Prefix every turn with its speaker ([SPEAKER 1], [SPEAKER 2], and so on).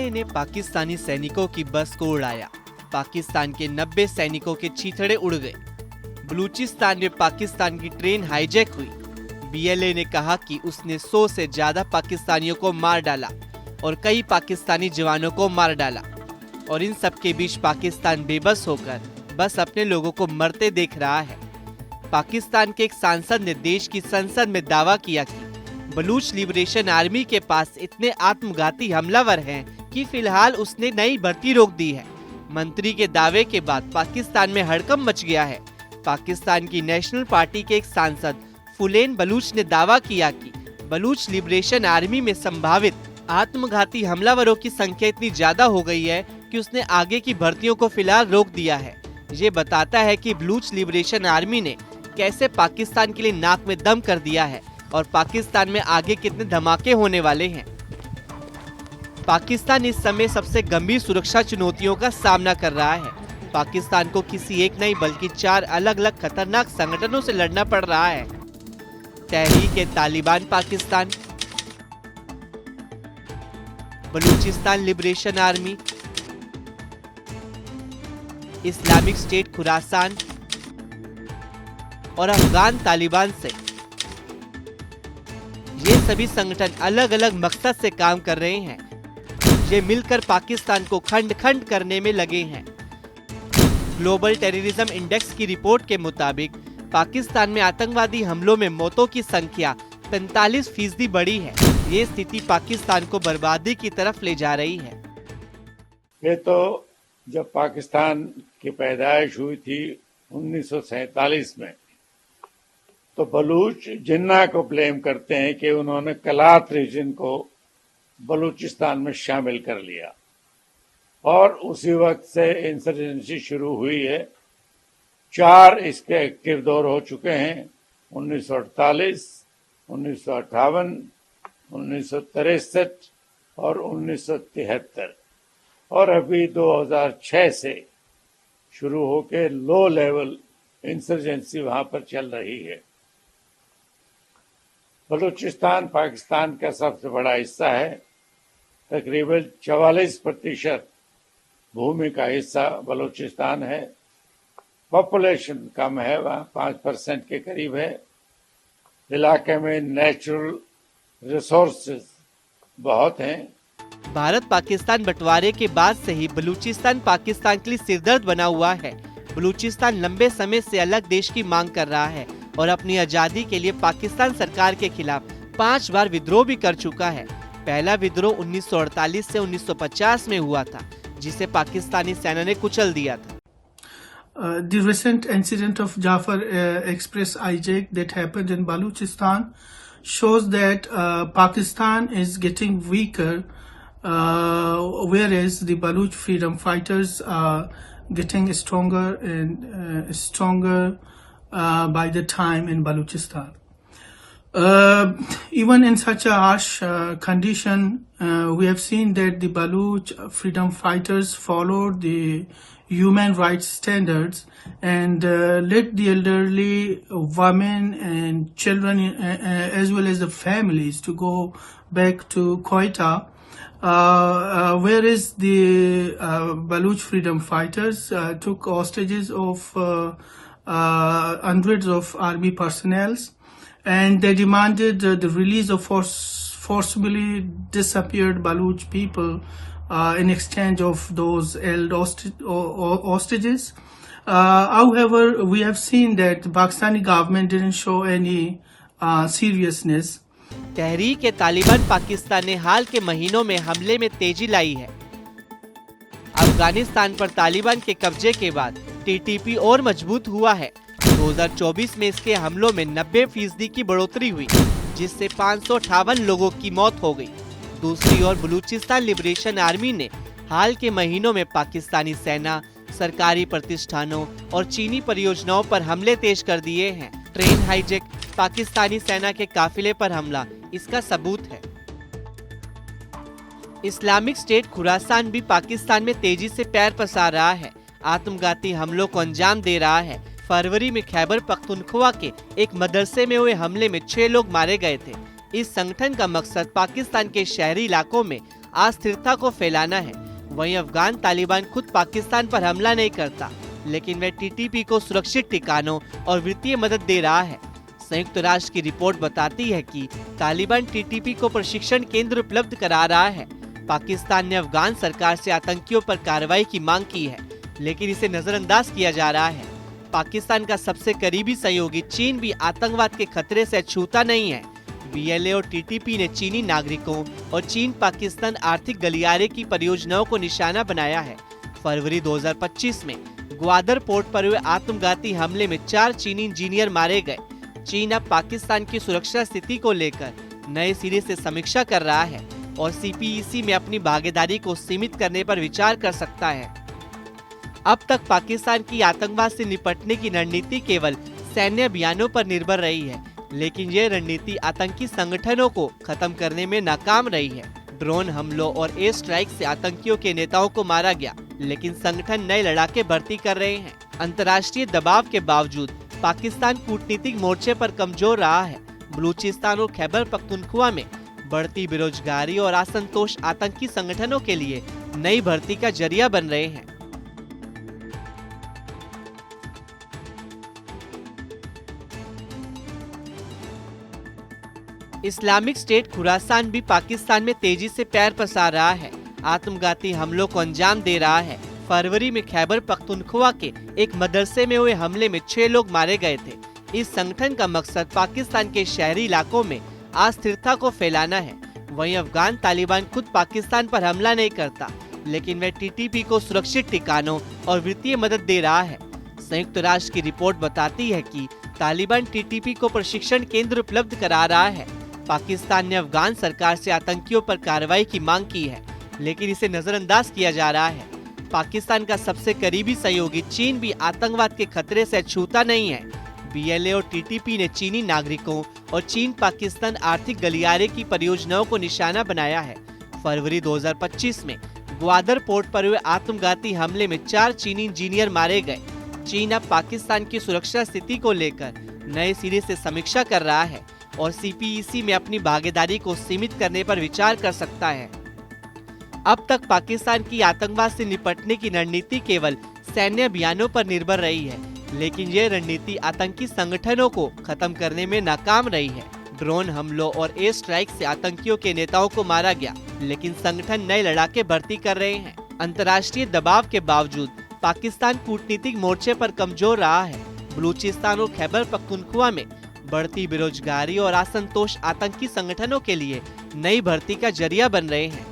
[SPEAKER 1] BLA ने पाकिस्तानी सैनिकों की बस को उड़ाया। पाकिस्तान के 90 सैनिकों के छींथड़े उड़ गए। बलूचिस्तान में पाकिस्तान की ट्रेन हाईजैक हुई। BLA ने कहा कि उसने 100 से ज्यादा पाकिस्तानियों को मार डाला और कई पाकिस्तानी जवानों को मार डाला। और इन सब के बीच पाकिस्तान बेबस होकर बस अपने लोगों को मरते देख रहा है। पाकिस्तान के एक सांसद ने देश की संसद में दावा किया कि बलूच लिबरेशन आर्मी के पास इतने आत्मघाती हमलावर हैं कि फिलहाल उसने नई भर्ती रोक दी है। मंत्री के दावे के बाद पाकिस्तान में हड़कंप मच गया है। पाकिस्तान की नेशनल पार्टी के एक सांसद फुलेन बलूच ने दावा किया कि बलूच लिबरेशन आर्मी में संभावित आत्मघाती हमलावरों की संख्या इतनी ज्यादा हो गई है कि उसने आगे की भर्तियों को फिलहाल रोक दिया है। ये बताता है कि बलूच लिबरेशन आर्मी ने कैसे पाकिस्तान के लिए नाक में दम कर दिया है और पाकिस्तान में आगे कितने धमाके होने वाले हैं। पाकिस्तान इस समय सबसे गंभीर सुरक्षा चुनौतियों का सामना कर रहा है। पाकिस्तान को किसी एक नहीं बल्कि 4 अलग अलग खतरनाक संगठनों से लड़ना पड़ रहा है। Tehrik-e-Taliban Pakistan, Balochistan liberation army, Islamic State Khorasan और अफगान तालिबान से। ये सभी संगठन अलग अलग मकसद से काम कर रहे हैं। ये मिलकर पाकिस्तान को खंड खंड करने में लगे हैं। ग्लोबल टेररिज्म इंडेक्स की रिपोर्ट के मुताबिक पाकिस्तान में आतंकवादी हमलों में मौतों की संख्या 45% बढ़ी है। ये स्थिति पाकिस्तान को बर्बादी की तरफ ले जा रही है।
[SPEAKER 2] ये तो जब पाकिस्तान की पैदाइश हुई थी 1947 में, तो बलूच जिन्ना को ब्लेम करते हैं कि उन्होंने कलात रीजन को बलूचिस्तान में शामिल कर लिया और उसी वक्त से इंसर्जेंसी शुरू हुई है। 4 इसके एक्टिव दौर हो चुके हैं, 1948, 1958, 1963 और 1973, और अभी 2006 से शुरू होकर लो लेवल इंसर्जेंसी वहां पर चल रही है। बलूचिस्तान पाकिस्तान का सबसे बड़ा हिस्सा है। तकरीबन 44% भूमि का हिस्सा बलूचिस्तान है। पॉपुलेशन कम है, वहाँ 5% के करीब है। इलाके में नेचुरल रिसोर्सेज बहुत हैं।
[SPEAKER 1] भारत पाकिस्तान बंटवारे के बाद से ही बलूचिस्तान पाकिस्तान के लिए सिरदर्द बना हुआ है। बलूचिस्तान लंबे समय से अलग देश की मांग कर रहा है और अपनी आजादी के लिए पाकिस्तान सरकार के खिलाफ 5 बार विद्रोह भी कर चुका है। पहला विद्रोह 1948 से 1950 में हुआ था, जिसे पाकिस्तानी सेना ने कुचल दिया था।
[SPEAKER 3] The recent incident of Jafar Express hijack that happened in Balochistan shows that Pakistan is getting weaker, whereas the Baloch freedom fighters are getting stronger and stronger by the time in Balochistan. Even in such a harsh condition, we have seen that the Baloch freedom fighters followed the human rights standards and let the elderly, women and children as well as the families to go back to Quetta, whereas the Baloch freedom fighters took hostages of hundreds of army personnel, and they demanded the release of forcibly disappeared Baloch people in exchange of those held hostages. However, we have seen that the Pakistani government didn't show any seriousness.
[SPEAKER 1] Tehrik-e-Taliban Pakistan ने हाल के महीनों में हमले में तेजी लाई है। अफगानिस्तान पर तालिबान के कब्जे के बाद TTP और मजबूत हुआ है। 2024 में इसके हमलों में 90% की बढ़ोतरी हुई, जिससे 558 लोगों की मौत हो गई। दूसरी ओर बलूचिस्तान लिबरेशन आर्मी ने हाल के महीनों में पाकिस्तानी सेना, सरकारी प्रतिष्ठानों और चीनी परियोजनाओं पर हमले तेज कर दिए हैं। ट्रेन हाईजैक, पाकिस्तानी सेना के काफिले पर हमला इसका सबूत है। इस्लामिक स्टेट खुरासान भी पाकिस्तान में तेजी से पैर पसार रहा है, आत्मघाती हमलों को अंजाम दे रहा है। फरवरी में खैबर पख्तूनख्वा के एक मदरसे में हुए हमले में 6 लोग मारे गए थे। इस संगठन का मकसद पाकिस्तान के शहरी इलाकों में अस्थिरता को फैलाना है। वहीं अफगान तालिबान खुद पाकिस्तान पर हमला नहीं करता, लेकिन वह टीटीपी को सुरक्षित ठिकानों और वित्तीय मदद दे रहा है। संयुक्त राष्ट्र की रिपोर्ट बताती है कि तालिबान टीटीपी को प्रशिक्षण केंद्र उपलब्ध करा रहा है। पाकिस्तान ने अफगान सरकार से आतंकियों पर कार्रवाई की मांग की है, लेकिन इसे नजरअंदाज किया जा रहा है। पाकिस्तान का सबसे करीबी सहयोगी चीन भी आतंकवाद के खतरे से अछूता नहीं है। बीएलए और टीटीपी ने चीनी नागरिकों और चीन पाकिस्तान आर्थिक गलियारे की परियोजनाओं को निशाना बनाया है। फरवरी 2025 में ग्वादर पोर्ट पर हुए आत्मघाती हमले में 4 चीनी इंजीनियर मारे गए। चीन अब पाकिस्तान की सुरक्षा स्थिति को लेकर नए सिरे से समीक्षा कर रहा है और सीपीईसी में अपनी भागीदारी को सीमित करने पर विचार कर सकता है। अब तक पाकिस्तान की आतंकवाद से निपटने की रणनीति केवल सैन्य अभियानों पर निर्भर रही है, लेकिन ये रणनीति आतंकी संगठनों को खत्म करने में नाकाम रही है। ड्रोन हमलों और एयर स्ट्राइक से आतंकियों के नेताओं को मारा गया, लेकिन संगठन नए लड़ाके भर्ती कर रहे हैं। अंतर्राष्ट्रीय दबाव के बावजूद पाकिस्तान कूटनीतिक मोर्चे पर कमजोर रहा है। बलूचिस्तान और खैबर पख्तूनख्वा में बढ़ती बेरोजगारी और असंतोष आतंकी संगठनों के लिए नई भर्ती का जरिया बन रहे हैं। इस्लामिक स्टेट खुरासान भी पाकिस्तान में तेजी से पैर पसार रहा है, आत्मघाती हमलों को अंजाम दे रहा है। फरवरी में खैबर पख्तूनख्वा के एक मदरसे में हुए हमले में 6 लोग मारे गए थे। इस संगठन का मकसद पाकिस्तान के शहरी इलाकों में अस्थिरता को फैलाना है। वहीं अफगान तालिबान खुद पाकिस्तान पर हमला नहीं करता, लेकिन वह टीटीपी को सुरक्षित ठिकानों और वित्तीय मदद दे रहा है। संयुक्त राष्ट्र की रिपोर्ट बताती है कि तालिबान टीटीपी को प्रशिक्षण केंद्र उपलब्ध करा रहा है। पाकिस्तान ने अफगान सरकार से आतंकियों पर कार्रवाई की मांग की है, लेकिन इसे नजरअंदाज किया जा रहा है। पाकिस्तान का सबसे करीबी सहयोगी चीन भी आतंकवाद के खतरे से अछूता नहीं है। बीएलए और टीटीपी ने चीनी नागरिकों और चीन पाकिस्तान आर्थिक गलियारे की परियोजनाओं को निशाना बनाया है। फरवरी 2025 में ग्वादर पोर्ट पर हुए आत्मघाती हमले में 4 चीनी इंजीनियर मारे गए। चीन अब पाकिस्तान की सुरक्षा स्थिति को लेकर नए सिरे से समीक्षा कर रहा है और सीपीईसी में अपनी भागीदारी को सीमित करने पर विचार कर सकता है। अब तक पाकिस्तान की आतंकवाद से निपटने की रणनीति केवल सैन्य अभियानों पर निर्भर रही है, लेकिन ये रणनीति आतंकी संगठनों को खत्म करने में नाकाम रही है। ड्रोन हमलों और एयर स्ट्राइक से आतंकियों के नेताओं को मारा गया, लेकिन संगठन नए लड़ाके भर्ती कर रहे हैं। अंतर्राष्ट्रीय दबाव के बावजूद पाकिस्तान कूटनीतिक मोर्चे पर कमजोर रहा है। बलूचिस्तान और खैबर पख्तूनख्वा में बढ़ती बेरोजगारी और असंतोष आतंकी संगठनों के लिए नई भर्ती का जरिया बन रहे हैं।